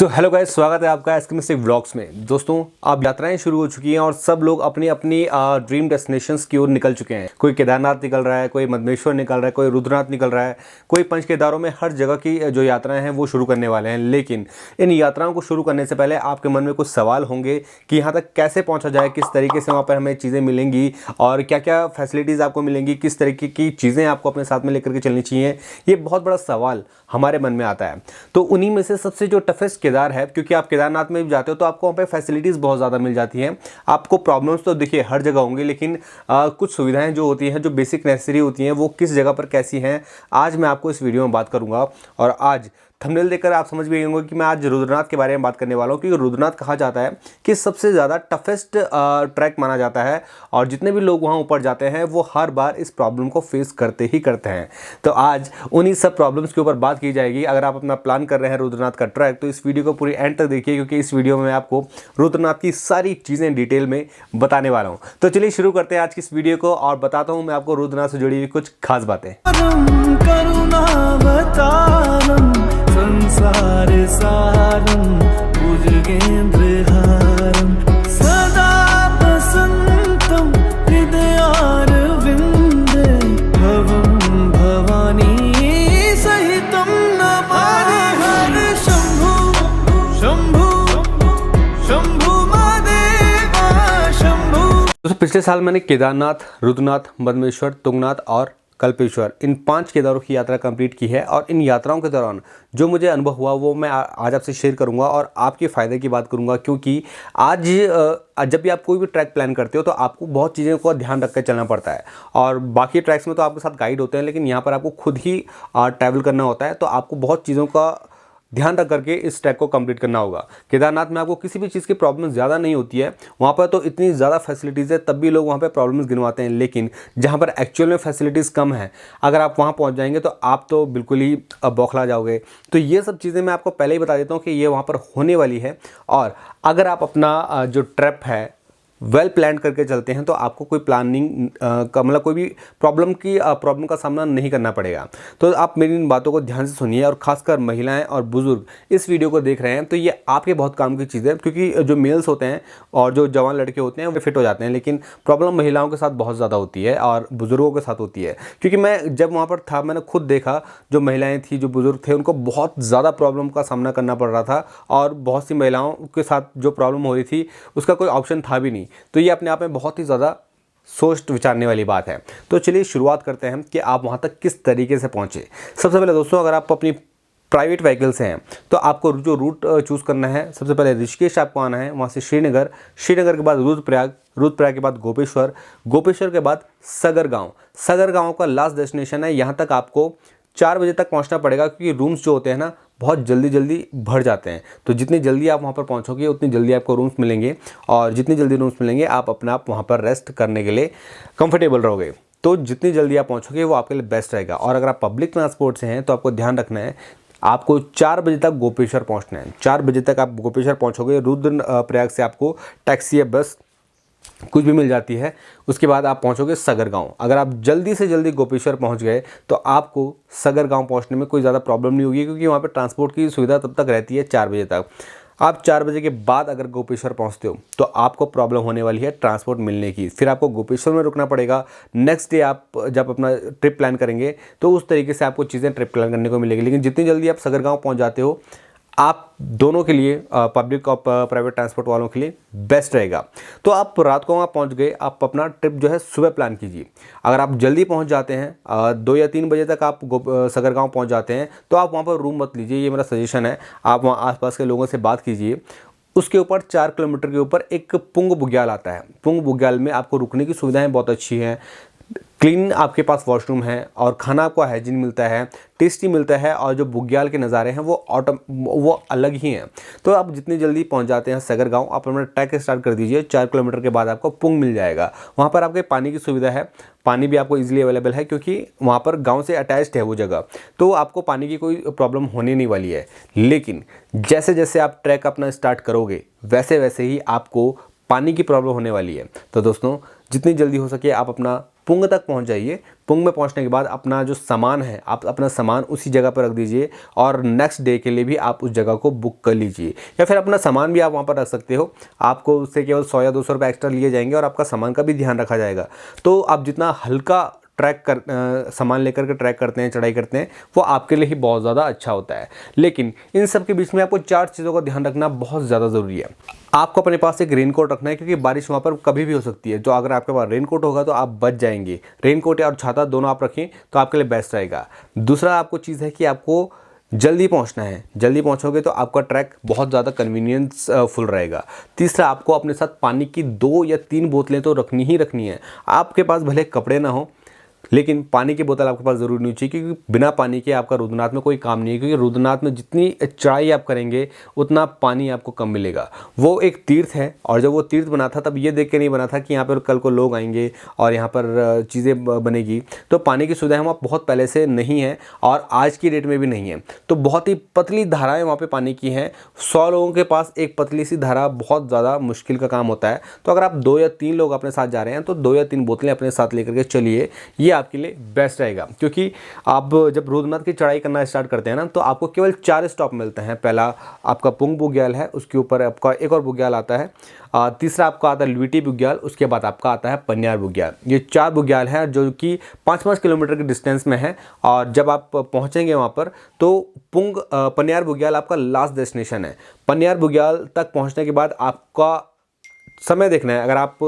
So hello guys, स्वागत है आपका एस्केमिस्टिक व्लॉग्स में। दोस्तों, अब यात्राएं शुरू हो चुकी हैं और सब लोग अपनी अपनी ड्रीम डेस्टिनेशंस की ओर निकल चुके हैं। कोई केदारनाथ निकल रहा है, कोई मदमेश्वर निकल रहा है, कोई रुद्रनाथ निकल रहा है, कोई पंच केदारों में। हर जगह की जो यात्राएं हैं वो शुरू करने वाले हैं। लेकिन इन यात्राओं को शुरू करने से पहले आपके मन में कुछ सवाल होंगे कि यहाँ तक कैसे पहुँचा जाए, किस तरीके से वहाँ पर हमें चीज़ें मिलेंगी और क्या क्या फैसिलिटीज़ आपको मिलेंगी, किस तरीके की चीज़ें आपको अपने साथ में लेकर के चलनी चाहिए। ये बहुत बड़ा सवाल हमारे मन में आता है। तो उन्हीं में से सबसे जो टफेस्ट केदार है, क्योंकि आप केदारनाथ में भी जाते हो तो आपको वहाँ पे फैसिलिटीज़ बहुत ज़्यादा मिल जाती हैं। आपको प्रॉब्लम्स तो देखिए हर जगह होंगी, लेकिन कुछ सुविधाएं जो होती हैं, जो बेसिक नेसेसरी होती हैं, वो किस जगह पर कैसी हैं, आज मैं आपको इस वीडियो में बात करूँगा। और आज थंबनेल देखकर आप समझ गए होंगे कि मैं आज रुद्रनाथ के बारे में बात करने वाला हूँ, क्योंकि रुद्रनाथ कहा जाता है कि सबसे ज़्यादा टफेस्ट ट्रैक माना जाता है और जितने भी लोग वहाँ ऊपर जाते हैं वो हर बार इस प्रॉब्लम को फेस करते ही करते हैं। तो आज उन्हीं सब प्रॉब्लम्स के ऊपर बात की जाएगी। अगर आप अपना प्लान कर रहे हैं रुद्रनाथ का ट्रैक, तो इस वीडियो को पूरी एंड तक देखिए, क्योंकि इस वीडियो में मैं आपको रुद्रनाथ की सारी चीज़ें डिटेल में बताने वाला हूँ। तो चलिए शुरू करते हैं आज की इस वीडियो को और बताता हूँ मैं आपको रुद्रनाथ से जुड़ी हुई कुछ खास बातें। संसार सारं भुजगेन्द्रहारं सदा वसन्तं हृदयारविन्दे भवं भवानी सहितं नमामि। हर शम्भु शम्भु शम्भु महादेव शम्भु। दोस्तों, पिछले साल मैंने केदारनाथ, रुद्रनाथ, मदमेश्वर, तुंगनाथ और कल्पेश्वर, इन 5 केदारों की यात्रा कंप्लीट की है। और इन यात्राओं के दौरान जो मुझे अनुभव हुआ वो मैं आज आपसे शेयर करूंगा और आपके फ़ायदे की बात करूंगा। क्योंकि आज जब भी आप कोई भी ट्रैक प्लान करते हो तो आपको बहुत चीज़ों का ध्यान रख कर चलना पड़ता है। और बाकी ट्रैक्स में तो आपके साथ गाइड होते हैं, लेकिन यहाँ पर आपको खुद ही ट्रैवल करना होता है। तो आपको बहुत चीज़ों का ध्यान रख करके इस ट्रैक को कंप्लीट करना होगा। केदारनाथ में आपको किसी भी चीज़ की प्रॉब्लम ज़्यादा नहीं होती है। वहाँ पर तो इतनी ज़्यादा फैसिलिटीज़ है, तब भी लोग वहाँ पर प्रॉब्लम्स गिनवाते हैं। लेकिन जहाँ पर एक्चुअल में फैसिलिटीज़ कम है, अगर आप वहाँ पहुँच जाएंगे तो आप तो बिल्कुल ही बौखला जाओगे। तो ये सब चीज़ें मैं आपको पहले ही बता देता हूँ कि ये वहाँ पर होने वाली है। और अगर आप अपना जो ट्रिप है वेल प्लान करके चलते हैं तो आपको कोई प्लानिंग का मतलब कोई भी प्रॉब्लम का सामना नहीं करना पड़ेगा। तो आप मेरी इन बातों को ध्यान से सुनिए। और खासकर महिलाएं और बुजुर्ग इस वीडियो को देख रहे हैं तो ये आपके बहुत काम की चीज़ है, क्योंकि जो मेल्स होते हैं और जो जवान लड़के होते हैं वो फिट हो जाते हैं, लेकिन प्रॉब्लम महिलाओं के साथ बहुत ज़्यादा होती है और बुजुर्गों के साथ होती है। क्योंकि मैं जब वहाँ पर था मैंने खुद देखा, जो महिलाएँ थी, जो बुजुर्ग थे, उनको बहुत ज़्यादा प्रॉब्लम का सामना करना पड़ रहा था। और बहुत सी महिलाओं के साथ जो प्रॉब्लम हो रही थी उसका कोई ऑप्शन था भी नहीं। तो ये अपने आप में बहुत ही ज़्यादा सोच विचारने वाली बात है। तो चलिए शुरुआत करते हैं कि आप वहाँ तक किस तरीके से पहुँचे। सबसे पहले दोस्तों, अगर आप अपनी प्राइवेट व्हीकल से हैं तो आपको जो रूट चूज़ करना है, सबसे पहले ऋषिकेश आपको आना है, वहाँ से श्रीनगर, श्रीनगर के बाद रुद्रप्रयाग, रुद्रप्रयाग के बाद गोपेश्वर, गोपेश्वर के बाद सगरगांव, सगरगांव का लास्ट डेस्टिनेशन है। यहाँ तक आपको 4 बजे तक पहुँचना पड़ेगा, क्योंकि रूम्स जो होते हैं ना बहुत जल्दी भर जाते हैं। तो जितनी जल्दी आप वहाँ पर पहुँचोगे उतनी जल्दी आपको रूम्स मिलेंगे, और जितनी जल्दी रूम्स मिलेंगे आप अपना आप वहाँ पर रेस्ट करने के लिए कंफर्टेबल रहोगे। तो जितनी जल्दी आप पहुँचोगे वो आपके लिए बेस्ट रहेगा। और अगर आप पब्लिक ट्रांसपोर्ट से हैं तो आपको ध्यान रखना है, आपको 4 बजे तक गोपेश्वर पहुँचना है। 4 बजे तक आप गोपेश्वर पहुँचोगे। रुद्रप्रयाग से आपको टैक्सी या बस कुछ भी मिल जाती है। उसके बाद आप पहुंचोगे सगरगांव। अगर आप जल्दी से जल्दी गोपेश्वर पहुंच गए तो आपको सगरगांव पहुंचने में कोई ज़्यादा प्रॉब्लम नहीं होगी, क्योंकि वहां पे ट्रांसपोर्ट की सुविधा तब तक रहती है 4 बजे तक। आप 4 बजे के बाद अगर गोपेश्वर पहुंचते हो तो आपको प्रॉब्लम होने वाली है ट्रांसपोर्ट मिलने की। फिर आपको गोपेश्वर में रुकना पड़ेगा। नेक्स्ट डे आप जब अपना ट्रिप प्लान करेंगे तो उस तरीके से आपको चीज़ें ट्रिप प्लान करने को मिलेगी। लेकिन जितनी जल्दी आप सगरगांव पहुँच जाते हो, आप दोनों के लिए, पब्लिक और प्राइवेट ट्रांसपोर्ट वालों के लिए बेस्ट रहेगा। तो आप रात को वहाँ पहुँच गए, आप अपना ट्रिप जो है सुबह प्लान कीजिए। अगर आप जल्दी पहुँच जाते हैं, 2 या 3 बजे तक आप सगरगांव पहुँच जाते हैं, तो आप वहाँ पर रूम मत लीजिए, ये मेरा सजेशन है। आप वहाँ आसपास के लोगों से बात कीजिए। उसके ऊपर 4 किलोमीटर के ऊपर एक पुंग बुग्याल आता है। पुंग बुग्याल में आपको रुकने की सुविधाएँ बहुत अच्छी हैं। क्लीन आपके पास वॉशरूम है और खाना आपको हाइजीन मिलता है, टेस्टी मिलता है। और जो बुग्याल के नज़ारे हैं वो अलग ही हैं। तो आप जितनी जल्दी पहुंच जाते हैं सगरगांव, आप अपना ट्रैक स्टार्ट कर दीजिए। 4 किलोमीटर के बाद आपको पुंग मिल जाएगा। वहाँ पर आपके पानी की सुविधा है, पानी भी आपको ईजिली अवेलेबल है, क्योंकि वहाँ पर गाँव से अटैच्ड है वो जगह। तो आपको पानी की कोई प्रॉब्लम होने नहीं वाली है। लेकिन जैसे जैसे आप ट्रैक अपना स्टार्ट करोगे वैसे वैसे ही आपको पानी की प्रॉब्लम होने वाली है। तो दोस्तों, जितनी जल्दी हो सके आप अपना पुंग तक पहुंच जाइए। पुंग में पहुंचने के बाद अपना जो सामान है, आप अपना सामान उसी जगह पर रख दीजिए और नेक्स्ट डे के लिए भी आप उस जगह को बुक कर लीजिए, या फिर अपना सामान भी आप वहाँ पर रख सकते हो। आपको उससे केवल 100 या 200 रुपये एक्स्ट्रा लिए जाएंगे और आपका सामान का भी ध्यान रखा जाएगा। तो आप जितना हल्का सामान लेकर के ट्रैक करते हैं, चढ़ाई करते हैं, वो आपके लिए ही बहुत ज़्यादा अच्छा होता है। लेकिन इन सब के बीच में आपको 4 चीज़ों का ध्यान रखना बहुत ज़्यादा ज़रूरी है। आपको अपने पास एक रेनकोट रखना है, क्योंकि बारिश वहाँ पर कभी भी हो सकती है। जो अगर आपके पास रेनकोट होगा तो आप बच जाएंगे। रेनकोट और छाता दोनों आप रखें तो आपके लिए बेस्ट रहेगा। दूसरा आपको चीज़ है कि आपको जल्दी पहुंचना है। जल्दी पहुंचोगे तो आपका ट्रैक बहुत ज़्यादा कन्वीनियंस फुल रहेगा। तीसरा, आपको अपने साथ पानी की 2 या 3 बोतलें तो रखनी ही रखनी है। आपके पास भले कपड़े ना हो, लेकिन पानी की बोतल आपके पास ज़रूर नहीं चाहिए, क्योंकि बिना पानी के आपका रुद्रनाथ में कोई काम नहीं है। क्योंकि रुद्रनाथ में जितनी चढ़ाई आप करेंगे उतना पानी आपको कम मिलेगा। वो एक तीर्थ है, और जब वो तीर्थ बना था तब ये देख के नहीं बना था कि यहाँ पर कल को लोग आएंगे और यहाँ पर चीज़ें बनेगी। तो पानी की सुविधाएं वहाँ बहुत पहले से नहीं है और आज की डेट में भी नहीं है। तो बहुत ही पतली धाराएँ वहाँ पर पानी की हैं। 100 लोगों के पास एक पतली सी धारा बहुत ज़्यादा मुश्किल का काम होता है। तो अगर आप 2 या 3 लोग अपने साथ जा रहे हैं तो 2 या 3 बोतलें अपने साथ लेकर के चलिए, ये आपके लिए बेस्ट रहेगा। क्योंकि आप जब रुद्रनाथ की चढ़ाई करना स्टार्ट करते हैं ना, तो आपको केवल 4 स्टॉप मिलते हैं। पहला आपका पुंग बुग्याल है, उसके ऊपर आपका एक और बुग्याल आता है। तीसरा आपका आता है लुइटी बुग्याल, उसके बाद आपका आता है पन्यार बुग्याल। ये 4 बुग्याल हैं जो कि 5-5 किलोमीटर के डिस्टेंस में है। और जब आप पहुंचेंगे वहाँ पर तो पन्यार बुग्याल आपका लास्ट डेस्टिनेशन है। पन्यार बुग्याल तक पहुँचने के बाद आपका समय देखना है। अगर आप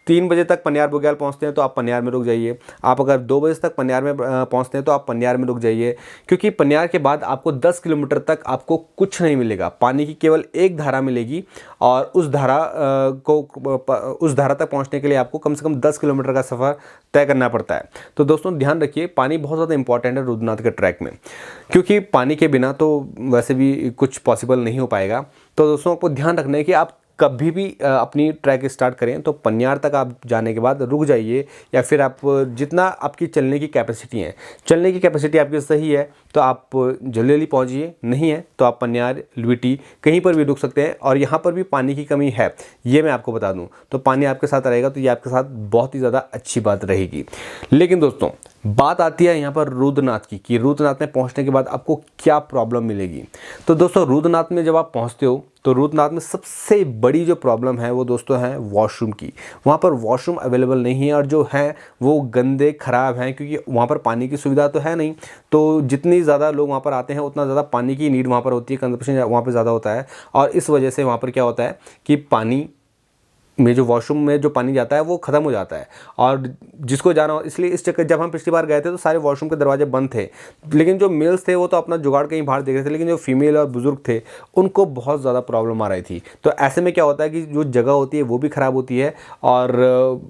3 बजे तक पन्यार बुग्याल पहुंचते हैं तो आप पन्यार में रुक जाइए। आप अगर 2 बजे तक पन्यार में पहुंचते हैं तो आप पन्यार में रुक जाइए। क्योंकि पन्यार के बाद आपको 10 किलोमीटर तक आपको कुछ नहीं मिलेगा। पानी की केवल एक धारा मिलेगी, और उस धारा तक पहुंचने के लिए आपको कम से कम 10 किलोमीटर का सफ़र तय करना पड़ता है। तो दोस्तों ध्यान रखिए, पानी बहुत ज़्यादा इंपॉर्टेंट है रुद्रनाथ के ट्रैक में, क्योंकि पानी के बिना तो वैसे भी कुछ पॉसिबल नहीं हो पाएगा। तो दोस्तों आपको ध्यान रखना है कि आप कभी भी अपनी ट्रैक स्टार्ट करें तो पन्यार तक आप जाने के बाद रुक जाइए, या फिर आप जितना आपकी चलने की कैपेसिटी है, चलने की कैपेसिटी आपकी सही है तो आप जल्दी जल्दी पहुँचिए, नहीं है तो आप पन्यार, लुइटी कहीं पर भी रुक सकते हैं। और यहाँ पर भी पानी की कमी है, ये मैं आपको बता दूं। तो पानी आपके साथ रहेगा तो ये आपके साथ बहुत ही ज़्यादा अच्छी बात रहेगी। लेकिन दोस्तों बात आती है यहाँ पर रुद्रनाथ की, कि रुद्रनाथ में पहुँचने के बाद आपको क्या प्रॉब्लम मिलेगी। तो दोस्तों रुद्रनाथ में जब आप पहुँचते हो तो रुद्रनाथ में सबसे बड़ी जो प्रॉब्लम है वो दोस्तों है वॉशरूम की। वहाँ पर वॉशरूम अवेलेबल नहीं है, और जो है वो गंदे ख़राब हैं, क्योंकि वहाँ पर पानी की सुविधा तो है नहीं। तो जितनी ज़्यादा लोग वहाँ पर आते हैं उतना ज़्यादा पानी की नीड वहाँ पर होती है, कंजप्शन वहाँ पर ज़्यादा होता है। और इस वजह से वहाँ पर क्या होता है कि पानी में जो वॉशरूम में जो पानी जाता है वो ख़त्म हो जाता है। और जिसको जाना हो, इसलिए इस चक्कर जब हम पिछली बार गए थे तो सारे वॉशरूम के दरवाजे बंद थे। लेकिन जो मेल्स थे वो तो अपना जुगाड़ कहीं बाहर देख रहे थे, लेकिन जो फीमेल और बुजुर्ग थे उनको बहुत ज़्यादा प्रॉब्लम आ रही थी। तो ऐसे में क्या होता है कि जो जगह होती है वो भी ख़राब होती है, और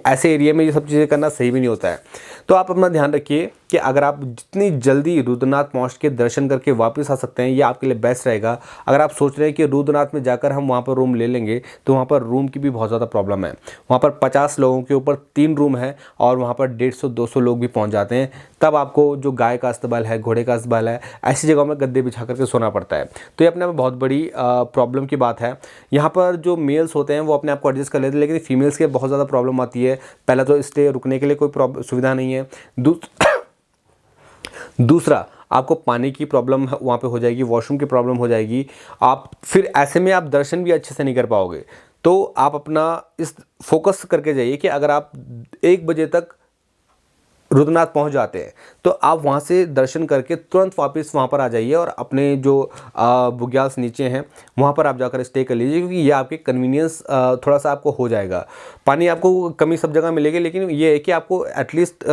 ऐसे एरिया में ये सब चीज़ें करना सही भी नहीं होता है। तो आप अपना ध्यान रखिए कि अगर आप जितनी जल्दी रुद्रनाथ पहुँच के दर्शन करके वापस आ सकते हैं, ये आपके लिए बेस्ट रहेगा। अगर आप सोच रहे हैं कि रुद्रनाथ में जाकर हम वहाँ पर रूम ले लेंगे, तो वहाँ पर रूम की भी बहुत ज़्यादा प्रॉब्लम है। वहाँ पर 50 लोगों के ऊपर 3 रूम है, और वहाँ पर 150-200 लोग भी पहुँच जाते हैं। तब आपको जो गाय का अस्तबल है, घोड़े का अस्तबल है, ऐसी जगहों में गद्दे बिछा करके सोना पड़ता है। तो ये अपने में बहुत बड़ी प्रॉब्लम की बात है। यहाँ पर जो मेल्स होते हैं वो अपने आप को एडजस्ट कर लेते हैं, लेकिन फीमेल्स के बहुत ज़्यादा प्रॉब्लम आती है। पहला तो स्टे रुकने के लिए कोई सुविधा नहीं है। दूसरा आपको पानी की प्रॉब्लम वहाँ पे हो जाएगी, वॉशरूम की प्रॉब्लम हो जाएगी। आप फिर ऐसे में आप दर्शन भी अच्छे से नहीं कर पाओगे। तो आप अपना इस फोकस करके जाइए कि अगर आप 1 बजे तक रुद्रनाथ पहुंच जाते हैं तो आप वहां से दर्शन करके तुरंत वापस वहां पर आ जाइए, और अपने जो बुग्याल्स नीचे हैं वहां पर आप जाकर स्टे कर लीजिए, क्योंकि ये आपके कन्वीनियंस थोड़ा सा आपको हो जाएगा। पानी आपको कमी सब जगह मिलेगी, लेकिन ये है कि आपको एटलीस्ट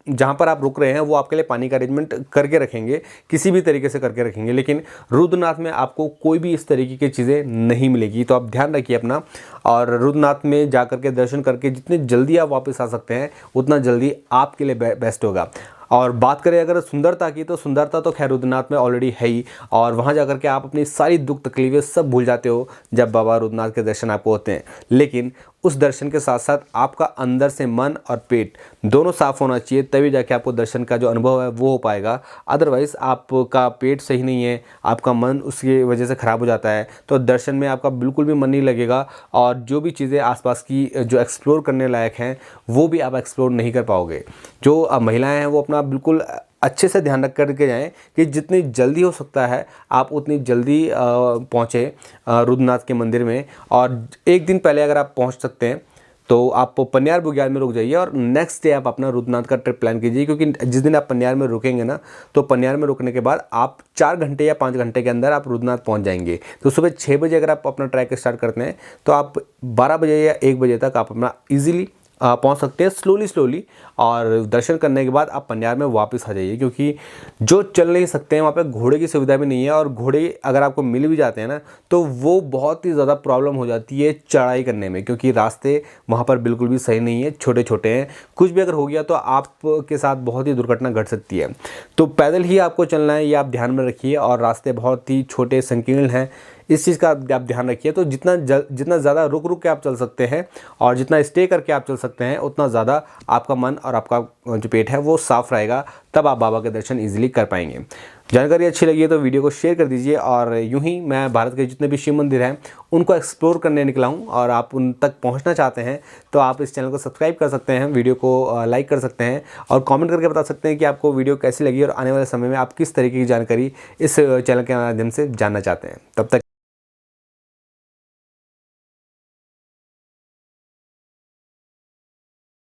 जहाँ पर आप रुक रहे हैं वो आपके लिए पानी का अरेंजमेंट करके रखेंगे, किसी भी तरीके से करके रखेंगे। लेकिन रुद्रनाथ में आपको कोई भी इस तरीके की चीज़ें नहीं मिलेगी। तो आप ध्यान रखिए अपना, और रुद्रनाथ में जा करके दर्शन करके जितनी जल्दी आप वापस आ सकते हैं उतना जल्दी आपके लिए बेस्ट होगा। और बात करें अगर सुंदरता की, तो सुंदरता तो खैर रुद्रनाथ में ऑलरेडी है ही, और वहाँ जाकर के आप अपनी सारी दुख तकलीफ़ें सब भूल जाते हो जब बाबा रुद्रनाथ के दर्शन आपको होते हैं। लेकिन उस दर्शन के साथ साथ आपका अंदर से मन और पेट दोनों साफ़ होना चाहिए, तभी जाके आपको दर्शन का जो अनुभव है वो हो पाएगा। अदरवाइज़ आपका पेट सही नहीं है, आपका मन उसकी वजह से ख़राब हो जाता है, तो दर्शन में आपका बिल्कुल भी मन नहीं लगेगा और जो भी चीज़ें आसपास की जो एक्सप्लोर करने लायक हैं वो भी आप एक्सप्लोर नहीं कर पाओगे। जो महिलाएं हैं वो अपना बिल्कुल अच्छे से ध्यान रख कर के जाएं कि जितनी जल्दी हो सकता है आप उतनी जल्दी पहुँचें रुद्रनाथ के मंदिर में। और एक दिन पहले अगर आप पहुँच सकते हैं तो आप पन्यार बुग्याल में रुक जाइए और नेक्स्ट डे आप अपना रुद्रनाथ का ट्रिप प्लान कीजिए, क्योंकि जिस दिन आप पन्यार में रुकेंगे ना, तो पन्यार में रुकने के बाद आप 4 घंटे या 5 घंटे के अंदर आप रुद्रनाथ पहुंच जाएंगे। तो सुबह 6 बजे अगर आप अपना ट्रैक स्टार्ट करते हैं तो आप 12 बजे या 1 बजे तक आप अपना ईजिली पहुंच सकते हैं स्लोली, और दर्शन करने के बाद आप पन्यार में वापस आ जाइए, क्योंकि जो चल नहीं सकते हैं वहाँ पे घोड़े की सुविधा भी नहीं है, और घोड़े अगर आपको मिल भी जाते हैं ना तो वो बहुत ही ज़्यादा प्रॉब्लम हो जाती है चढ़ाई करने में, क्योंकि रास्ते वहाँ पर बिल्कुल भी सही नहीं है, छोटे छोटे हैं। कुछ भी अगर हो गया तो आपके साथ बहुत ही दुर्घटना घट सकती है। तो पैदल ही आपको चलना है, ये आप ध्यान में रखिए, और रास्ते बहुत ही छोटे संकीर्ण हैं, इस चीज़ का आप ध्यान रखिए। तो जितना ज़्यादा रुक के आप चल सकते हैं और जितना स्टे करके आप चल सकते हैं उतना ज़्यादा आपका मन और आपका जो पेट है वो साफ़ रहेगा, तब आप बाबा के दर्शन ईजिली कर पाएंगे। जानकारी अच्छी लगी है तो वीडियो को शेयर कर दीजिए। और यूं ही मैं भारत के जितने भी शिव मंदिर हैं उनको एक्सप्लोर करने निकला हूं, और आप उन तक पहुंचना चाहते हैं तो आप इस चैनल को सब्सक्राइब कर सकते हैं, वीडियो को लाइक कर सकते हैं और कमेंट करके बता सकते हैं कि आपको वीडियो कैसी लगी और आने वाले समय में आप किस तरीके की जानकारी इस चैनल के माध्यम से जानना चाहते हैं। तब तक